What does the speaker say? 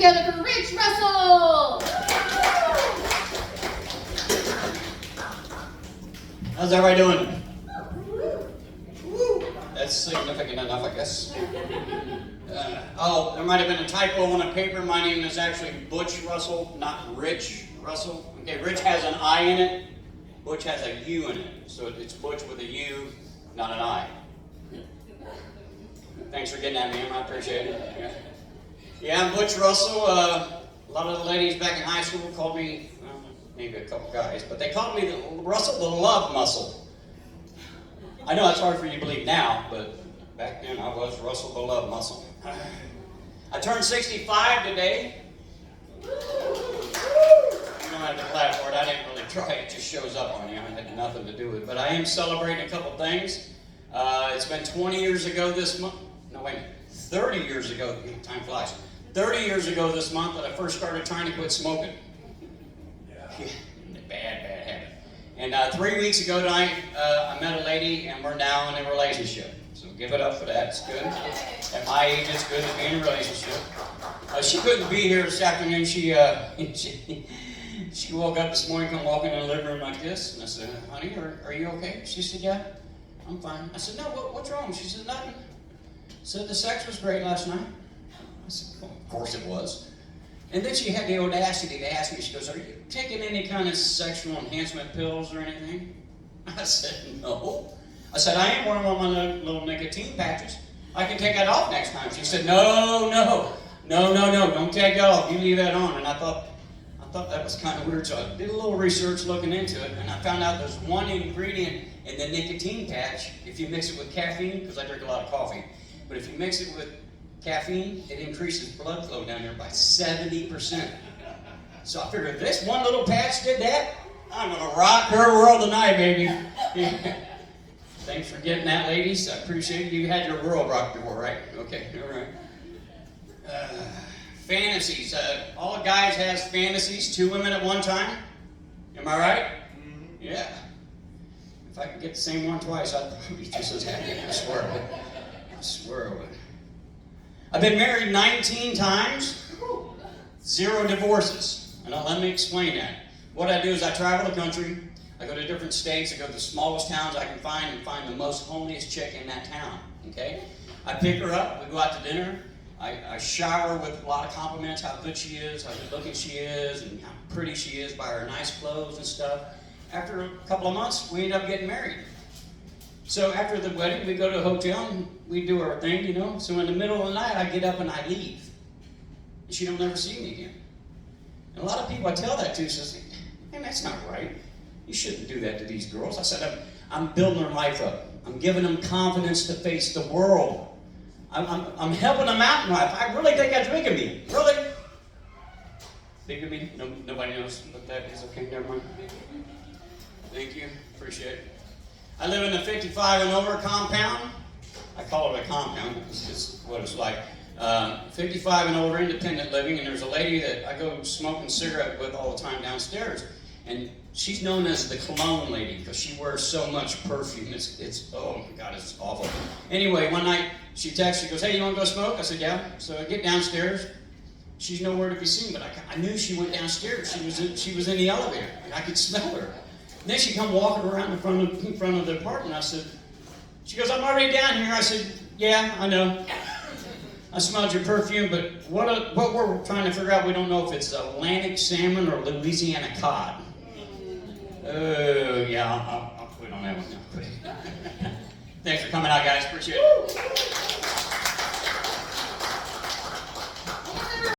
together for Rich Russell! How's everybody doing? That's significant enough, I guess. There might have been a typo on a paper. My name is actually Butch Russell, not Rich Russell. Okay, Rich has an I in it. Butch has a U in it. So it's Butch with a U, not an I. Thanks for getting at me, I appreciate it. Yeah, I'm Butch Russell. A lot of the ladies back in high school called me, well, maybe a couple guys, but they called me Russell the Love Muscle. I know that's hard for you to believe now, but back then I was Russell the Love Muscle. I turned 65 today. You don't have to clap for it. I didn't really try. It just shows up on you. I had nothing to do with it. But I am celebrating a couple things. It's been 20 years ago this month. No, wait a minute. 30 years ago. Time flies. 30 years ago this month that I first started trying to quit smoking. Yeah. Bad habit. And 3 weeks ago tonight, I met a lady, and we're now in a relationship. So give it up for that. It's good. At my age, it's good to be in a relationship. She couldn't be here this afternoon. She woke up this morning, come walking in the living room like this, and I said, "Honey, are you okay?" She said, "Yeah, I'm fine." I said, "No, what's wrong?" She said, "Nothing." Said, "The sex was great last night." I said, "Well, of course it was." And then she had the audacity to ask me, she goes, "Are you taking any kind of sexual enhancement pills or anything?" I said, "No." I said, "I am wearing one of my little nicotine patches. I can take that off next time." She said, No, don't take that off. You leave that on." And I thought that was kind of weird, so I did a little research looking into it, and I found out there's one ingredient in the nicotine patch. If you mix it with caffeine, because I drink a lot of coffee, but if you mix it with caffeine, it increases blood flow down there by 70%. So I figured if this one little patch did that, I'm going to rock her world tonight, baby. Thanks for getting that, ladies. I appreciate it. You had your world rocked before, right? Okay, all right. Fantasies. All guys has fantasies. 2 women at one time. Am I right? Yeah. If I could get the same one twice, I'd be just as happy. I swear I would. I swear I would. I've been married 19 times. 0 divorces. And let me explain that. What I do is I travel the country. I go to different states. I go to the smallest towns I can find and find the most homeliest chick in that town. Okay? I pick her up. We go out to dinner. I shower with a lot of compliments, how good she is, how good looking she is, and how pretty she is, buy her nice clothes and stuff. After a couple of months, we end up getting married. So after the wedding, we go to a hotel and we do our thing, you know. So in the middle of the night, I get up and I leave. And she don't ever see me again. And a lot of people I tell that to says, "Man, that's not right. You shouldn't do that to these girls." I said, I'm building their life up. I'm giving them confidence to face the world. I'm helping them out in life. I really think that's bigamy. Really? Bigamy? No, nobody knows what that is. Okay, never mind. Thank you. Appreciate it. I live in the 55 and over compound. I call it a compound. It's just what it's like. 55 and over independent living, and there's a lady that I go smoking cigarette with all the time downstairs. And she's known as the cologne lady because she wears so much perfume. It's oh my God, it's awful. Anyway, one night she texts, she goes, "Hey, you want to go smoke?" I said, "Yeah." So I get downstairs. She's nowhere to be seen, but I knew she went downstairs. She was in the elevator, and I could smell her. And then she come walking around in front of the apartment. I said, she goes, "I'm already down here." I said, "Yeah, I know. I smelled your perfume, but what we're trying to figure out, we don't know if it's Atlantic salmon or Louisiana cod." Oh, yeah, I'll quit on that one now. Thanks for coming out, guys. Appreciate it.